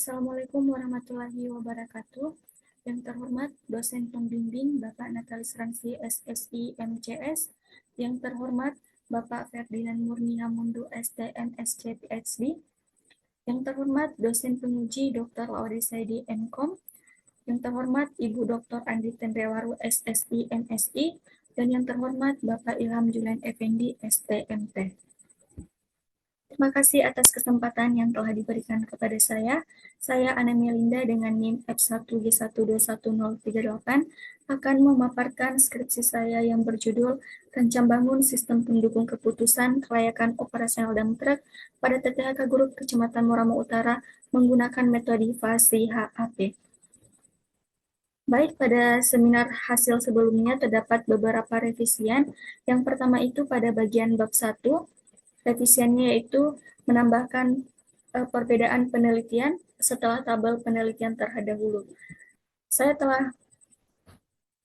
Assalamualaikum warahmatullahi wabarakatuh. Yang terhormat dosen pembimbing Bapak Natalis Ramsi SSI MCS, yang terhormat Bapak Ferdinand Murni Hamundu STM SC PhD, yang terhormat dosen penguji Dr. Laudi Saidi MKom, yang terhormat Ibu Dr. Andi Tendrewaru SSI MSI, dan yang terhormat Bapak Ilham Julian Effendi STMT. Terima kasih atas kesempatan yang telah diberikan kepada saya. Saya Ana Melinda dengan NIM F1G1211038 akan memaparkan skripsi saya yang berjudul Rencana Bangun Sistem Pendukung Keputusan Kelayakan Operasional Dump Truck pada TTHK Grup Kecamatan Moramo Utara menggunakan metode fasi HAP. Baik, pada seminar hasil sebelumnya terdapat beberapa revisian. Yang pertama itu pada bagian bab 1, revisiannya yaitu menambahkan perbedaan penelitian setelah tabel penelitian terdahulu. Saya telah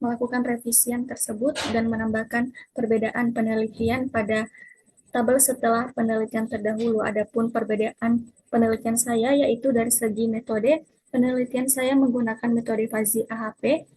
melakukan revisian tersebut dan menambahkan perbedaan penelitian pada tabel setelah penelitian terdahulu. Adapun perbedaan penelitian saya yaitu dari segi metode, penelitian saya menggunakan metode fasi AHP,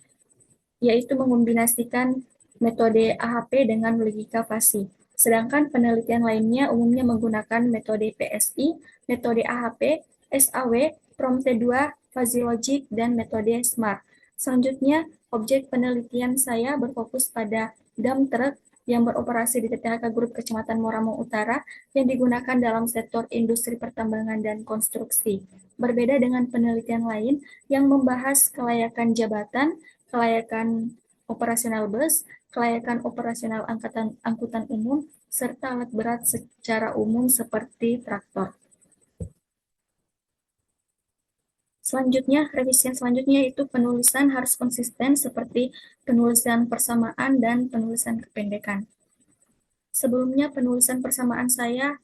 yaitu mengombinasikan metode AHP dengan logika fasi. Sedangkan penelitian lainnya umumnya menggunakan metode PSI, metode AHP, SAW, PROMT2, fuzzy logic, dan metode SMART. Selanjutnya, objek penelitian saya berfokus pada dump truck yang beroperasi di TTHK Grup Kecamatan Moramo Utara yang digunakan dalam sektor industri pertambangan dan konstruksi. Berbeda dengan penelitian lain yang membahas kelayakan jabatan, kelayakan operasional bus, kelayakan operasional angkutan umum, serta alat berat secara umum seperti traktor. Selanjutnya, revisian selanjutnya itu penulisan harus konsisten seperti penulisan persamaan dan penulisan kependekan. Sebelumnya, penulisan persamaan saya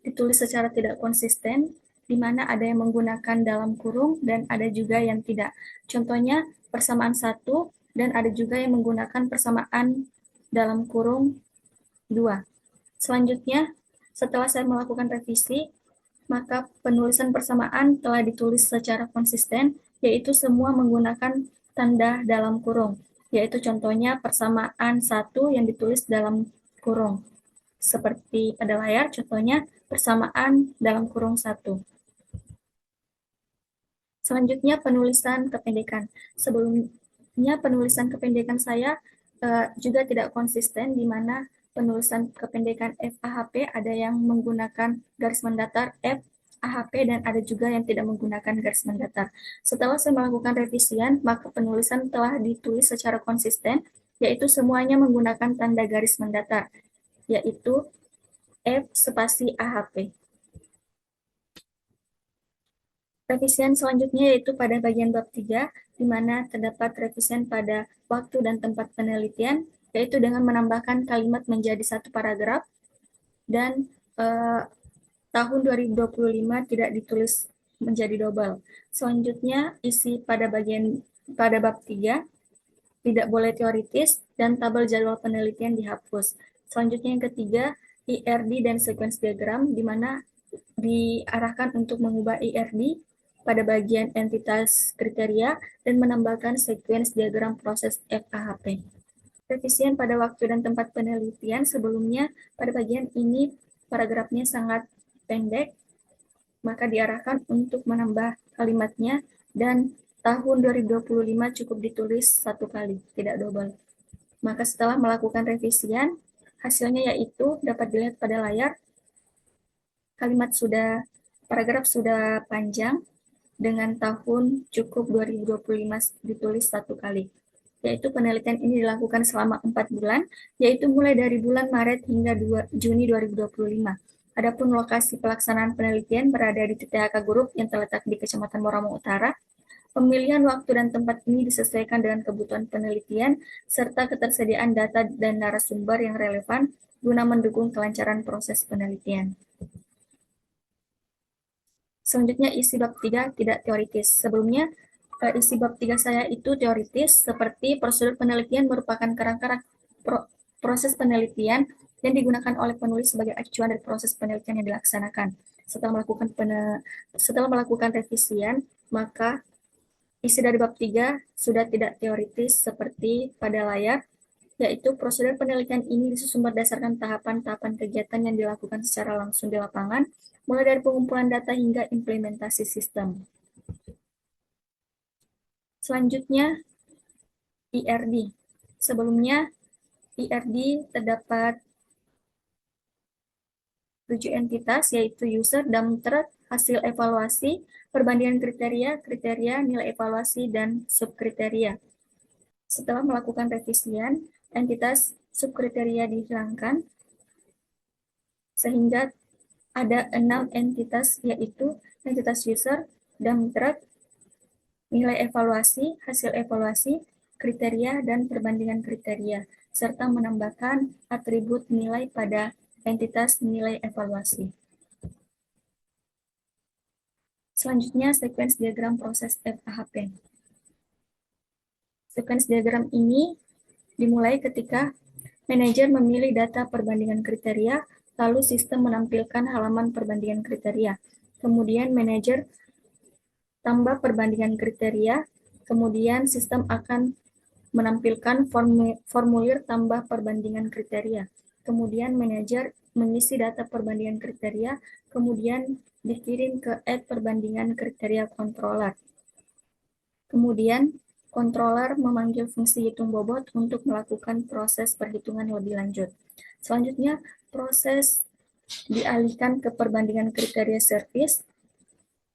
ditulis secara tidak konsisten, di mana ada yang menggunakan dalam kurung dan ada juga yang tidak. Contohnya, persamaan 1 dan ada juga yang menggunakan persamaan dalam kurung 2. Selanjutnya, setelah saya melakukan revisi, maka penulisan persamaan telah ditulis secara konsisten, yaitu semua menggunakan tanda dalam kurung, yaitu contohnya persamaan 1 yang ditulis dalam kurung. Seperti pada layar, contohnya persamaan dalam kurung 1. Selanjutnya, penulisan kependekan. Sebelumnya, penulisan kependekan saya juga tidak konsisten, di mana penulisan kependekan FAHP ada yang menggunakan garis mendatar FAHP dan ada juga yang tidak menggunakan garis mendatar. Setelah saya melakukan revisian, maka penulisan telah ditulis secara konsisten, yaitu semuanya menggunakan tanda garis mendatar, yaitu F spasi AHP. Revisian selanjutnya yaitu pada bagian bab 3, di mana terdapat revisian pada waktu dan tempat penelitian, yaitu dengan menambahkan kalimat menjadi satu paragraf, dan tahun 2025 tidak ditulis menjadi double. Selanjutnya, isi pada bab 3, tidak boleh teoritis, dan tabel jadwal penelitian dihapus. Selanjutnya yang ketiga, IRD dan sequence diagram, di mana diarahkan untuk mengubah IRD pada bagian entitas kriteria dan menambahkan sequence diagram proses FAHP. Revisian pada waktu dan tempat penelitian sebelumnya, pada bagian ini paragrafnya sangat pendek, maka diarahkan untuk menambah kalimatnya, dan tahun 2025 cukup ditulis satu kali, tidak double. Maka setelah melakukan revisian, hasilnya yaitu dapat dilihat pada layar, paragraf sudah panjang, dengan tahun cukup 2025 ditulis satu kali. Yaitu penelitian ini dilakukan selama 4 bulan, yaitu mulai dari bulan Maret hingga Juni 2025. Adapun lokasi pelaksanaan penelitian berada di TTHK Grup yang terletak di Kecamatan Moramo Utara. Pemilihan waktu dan tempat ini disesuaikan dengan kebutuhan penelitian serta ketersediaan data dan narasumber yang relevan guna mendukung kelancaran proses penelitian. Selanjutnya, isi bab 3 tidak teoritis. Sebelumnya, isi bab 3 saya itu teoritis, seperti prosedur penelitian merupakan kerangka proses penelitian yang digunakan oleh penulis sebagai acuan dari proses penelitian yang dilaksanakan. setelah melakukan revisian, maka isi dari bab 3 sudah tidak teoritis seperti pada layar, yaitu prosedur penelitian ini disusun berdasarkan tahapan-tahapan kegiatan yang dilakukan secara langsung di lapangan, mulai dari pengumpulan data hingga implementasi sistem. Selanjutnya, IRD. Sebelumnya, IRD terdapat 7 entitas, yaitu user, dump truck, hasil evaluasi, perbandingan kriteria, kriteria, nilai evaluasi, dan subkriteria. Setelah melakukan revisian, entitas subkriteria dihilangkan, sehingga ada 6 entitas, yaitu entitas user, dump truck, nilai evaluasi, hasil evaluasi, kriteria, dan perbandingan kriteria, serta menambahkan atribut nilai pada entitas nilai evaluasi. Selanjutnya, sequence diagram proses FAHP. Sequence diagram ini dimulai ketika manajer memilih data perbandingan kriteria, lalu sistem menampilkan halaman perbandingan kriteria. Kemudian manajer tambah perbandingan kriteria, kemudian sistem akan menampilkan formulir tambah perbandingan kriteria. Kemudian manajer mengisi data perbandingan kriteria, kemudian dikirim ke add perbandingan kriteria controller. Kemudian controller memanggil fungsi hitung bobot untuk melakukan proses perhitungan lebih lanjut. Selanjutnya, proses dialihkan ke perbandingan kriteria service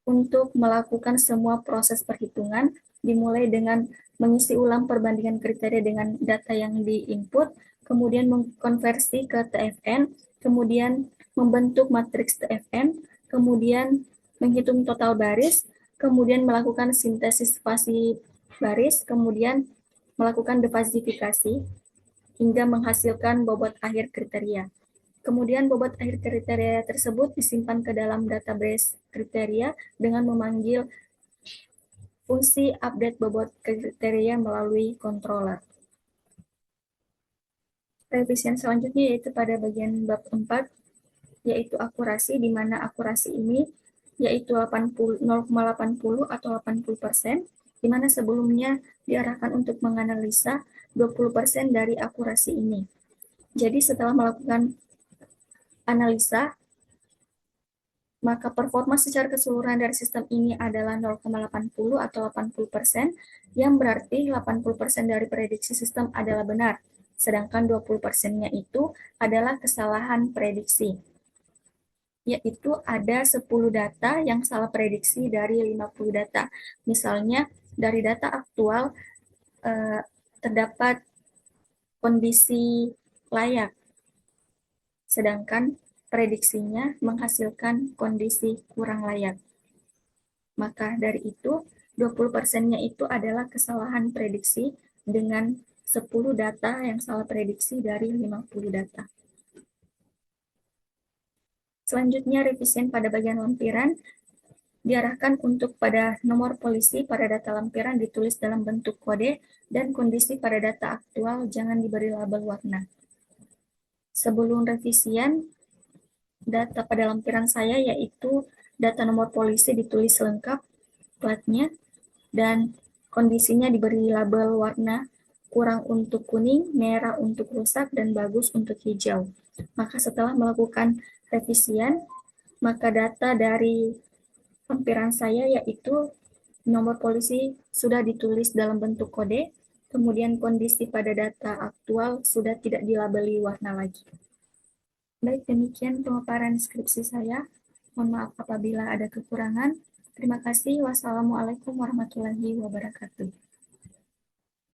untuk melakukan semua proses perhitungan, dimulai dengan mengisi ulang perbandingan kriteria dengan data yang di-input, kemudian mengkonversi ke TFN, kemudian membentuk matriks TFN, kemudian menghitung total baris, kemudian melakukan sintesis spasi baris, kemudian melakukan defasifikasi, hingga menghasilkan bobot akhir kriteria. Kemudian bobot akhir kriteria tersebut disimpan ke dalam database kriteria dengan memanggil fungsi update bobot kriteria melalui controller. Revisian selanjutnya yaitu pada bagian bab 4, yaitu akurasi, di mana akurasi ini yaitu 0,80 atau 80%, di mana sebelumnya diarahkan untuk menganalisa 20% dari akurasi ini. Jadi setelah melakukan analisa, maka performa secara keseluruhan dari sistem ini adalah 0,80 atau 80%, yang berarti 80% dari prediksi sistem adalah benar, sedangkan 20%-nya itu adalah kesalahan prediksi, yaitu ada 10 data yang salah prediksi dari 50 data. Misalnya, dari data aktual terdapat kondisi layak, sedangkan prediksinya menghasilkan kondisi kurang layak. Maka dari itu, 20%-nya itu adalah kesalahan prediksi dengan 10 data yang salah prediksi dari 50 data. Selanjutnya, revisian pada bagian lampiran diarahkan untuk pada nomor polisi pada data lampiran ditulis dalam bentuk kode, dan kondisi pada data aktual jangan diberi label warna. Sebelum revisian, data pada lampiran saya yaitu data nomor polisi ditulis lengkap, platnya, dan kondisinya diberi label warna, kurang untuk kuning, merah untuk rusak, dan bagus untuk hijau. Maka setelah melakukan revisian, maka data dari lampiran saya yaitu nomor polisi sudah ditulis dalam bentuk kode, kemudian kondisi pada data aktual sudah tidak dilabeli warna lagi. Baik, demikian pemaparan skripsi saya. Mohon maaf apabila ada kekurangan. Terima kasih. Wassalamualaikum warahmatullahi wabarakatuh.